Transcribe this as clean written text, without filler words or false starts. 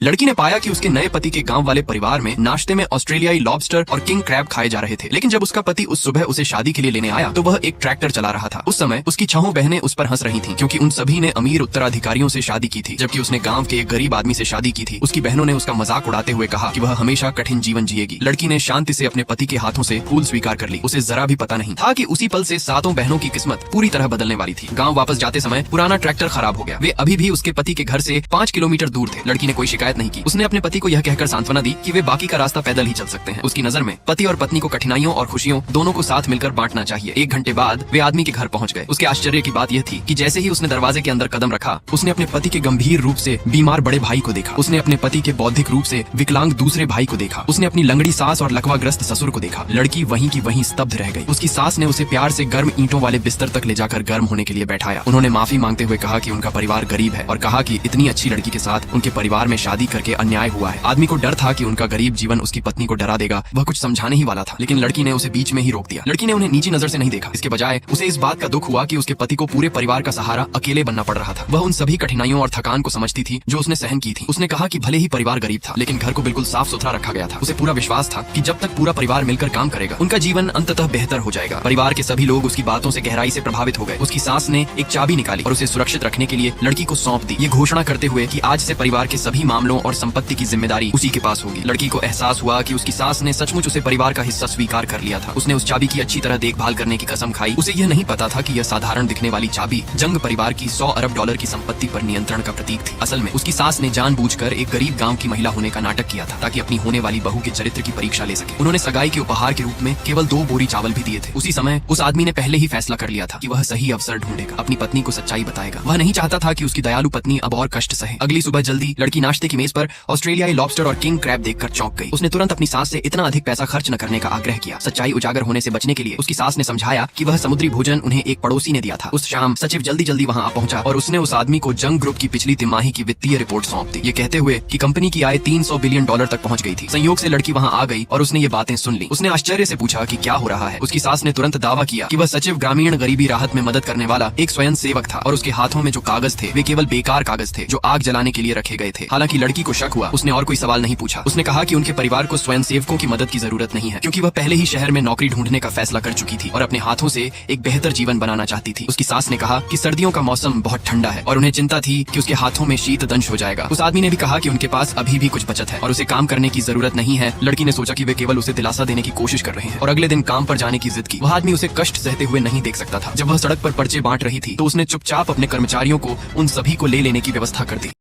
लड़की ने पाया कि उसके नए पति के गांव वाले परिवार में नाश्ते में ऑस्ट्रेलियाई लॉबस्टर और किंग क्रैब खाए जा रहे थे। लेकिन जब उसका पति उस सुबह उसे शादी के लिए लेने आया तो वह एक ट्रैक्टर चला रहा था। उस समय उसकी 6 बहनें उस पर हंस रही थीं, क्योंकि उन सभी ने अमीर उत्तराधिकारियों से शादी की थी, जबकि उसने गांव के एक गरीब आदमी से शादी की थी। उसकी बहनों ने उसका मजाक उड़ाते हुए कहा कि वह हमेशा कठिन जीवन जिएगी। लड़की ने शांति से अपने पति के हाथों से फूल स्वीकार कर ली। उसे जरा भी पता नहीं था कि उसी पल से 7 बहनों की किस्मत पूरी तरह बदलने वाली थी। गाँव वापस जाते समय पुराना ट्रैक्टर खराब हो गया। वे अभी भी उसके पति के घर से 5 किलोमीटर दूर थे। लड़की ने कोई शिकायत नहीं की। उसने अपने पति को यह कहकर सांत्वना दी कि वे बाकी का रास्ता पैदल ही चल सकते हैं। उसकी नजर में पति और पत्नी को कठिनाइयों और खुशियों दोनों को साथ मिलकर बांटना चाहिए। 1 घंटे बाद वे आदमी के घर पहुंच गए। उसके आश्चर्य की बात यह थी कि जैसे ही उसने दरवाजे के अंदर कदम रखा, उसने अपने पति के गंभीर रूप से बीमार बड़े भाई को देखा। उसने अपने पति के बौद्धिक रूप से विकलांग दूसरे भाई को देखा। उसने अपनी लंगड़ी सास और लकवाग्रस्त ससुर को देखा। लड़की वहीं की वहीं स्तब्ध रह गई। उसकी सास ने उसे प्यार से गर्म ईंटों वाले बिस्तर तक ले जाकर गर्म होने के लिए बैठाया। उन्होंने माफी मांगते हुए कहा कि उनका परिवार गरीब है और कहा कि इतनी अच्छी लड़की के साथ उनके परिवार में शादी करके अन्याय हुआ है। आदमी को डर था कि उनका गरीब जीवन उसकी पत्नी को डरा देगा। वह कुछ समझाने ही वाला था, लेकिन लड़की ने उसे बीच में ही रोक दिया। लड़की ने उन्हें नीची नजर से नहीं देखा। इसके बजाय उसे इस बात का दुख हुआ कि उसके पति को पूरे परिवार का सहारा अकेले बनना पड़ रहा था। वह उन सभी कठिनाइयों और थकान को समझती थी जो उसने सहन की थी। उसने कहा कि भले ही परिवार गरीब था, लेकिन घर को बिल्कुल साफ सुथरा रखा गया था। उसे पूरा विश्वास था कि जब तक पूरा परिवार मिलकर काम करेगा, उनका जीवन अंततः बेहतर हो जाएगा। परिवार के सभी लोग उसकी बातों से गहराई से प्रभावित हो गए। उसकी सास ने एक चाबी निकाली और उसे सुरक्षित रखने के लिए लड़की को सौंप दी, ये घोषणा करते हुए कि आज से परिवार के सभी मामलों और संपत्ति की जिम्मेदारी उसी के पास होगी। लड़की को एहसास हुआ कि उसकी सास ने सचमुच उसे परिवार का हिस्सा स्वीकार कर लिया था। उसने उस चाबी की अच्छी तरह देखभाल करने की कसम खाई। उसे यह नहीं पता था कि यह साधारण दिखने वाली चाबी जंग परिवार की 100 अरब डॉलर की संपत्ति पर नियंत्रण का प्रतीक थी। असल में उसकी सास ने जानबूझकर एक गरीब गांव की महिला होने का नाटक किया था, ताकि अपनी होने वाली बहू के चरित्र की परीक्षा ले सके। उन्होंने सगाई के उपहार के रूप में केवल 2 बोरी चावल भी दिए थे। उसी समय उस आदमी ने पहले ही फैसला कर लिया था कि वह सही अवसर ढूंढेगा, अपनी पत्नी को सच्चाई बताएगा। वह नहीं चाहता था कि उसकी दयालु पत्नी अब और कष्ट सहे। अगली सुबह जल्दी लड़की नाश्ते की मेज पर ऑस्ट्रेलियाई लॉबस्टर और किंग क्रैब देखकर चौंक गई। उसने तुरंत अपनी सास से इतना अधिक पैसा खर्च न करने का आग्रह किया। सच्चाई उजागर होने से बचने के लिए उसकी सास ने समझाया कि वह समुद्री भोजन उन्हें एक पड़ोसी ने दिया था। उस शाम सचिव जल्दी वहां आ पहुंचा और उसने उस आदमी को जंग ग्रुप की पिछली तिमाही की वित्तीय रिपोर्ट सौंप दी, ये कहते हुए कि कंपनी की आय 300 बिलियन डॉलर तक पहुंच गई थी। संयोग से लड़की वहां आ गई और उसने ये बातें सुन ली। उसने आश्चर्य से पूछा कि क्या हो रहा है। उसकी सास ने तुरंत दावा किया कि वह सचिव ग्रामीण गरीबी राहत में मदद करने वाला एक स्वयं सेवक था और उसके हाथों में जो कागज थे वे केवल बेकार कागज थे जो आग जलाने के लिए रखे गए थे। हालांकि लड़की को शक हुआ। उसने और कोई सवाल नहीं पूछा। उसने कहा कि उनके परिवार को स्वयं सेवकों की मदद की जरूरत नहीं है, क्योंकि वह पहले ही शहर में नौकरी ढूंढने का फैसला कर चुकी थी और अपने हाथों से एक बेहतर जीवन बनाना चाहती थी। उसकी सास ने कहा कि सर्दियों का मौसम बहुत ठंडा है और उन्हें चिंता थी कि उसके हाथों में शीत दंश हो जाएगा। उस आदमी ने भी कहा कि उनके पास अभी भी कुछ बचत है और उसे काम करने की जरूरत नहीं है। लड़की ने सोचा कि वे केवल उसे दिलासा देने की कोशिश कर रहे हैं और अगले दिन काम पर जाने की जिद की। वह आदमी उसे कष्ट सहते हुए नहीं देख सकता था। जब वह सड़क पर पर्चे बांट रही थी तो उसने चुपचाप अपने कर्मचारियों को उन सभी को ले लेने की व्यवस्था कर दी।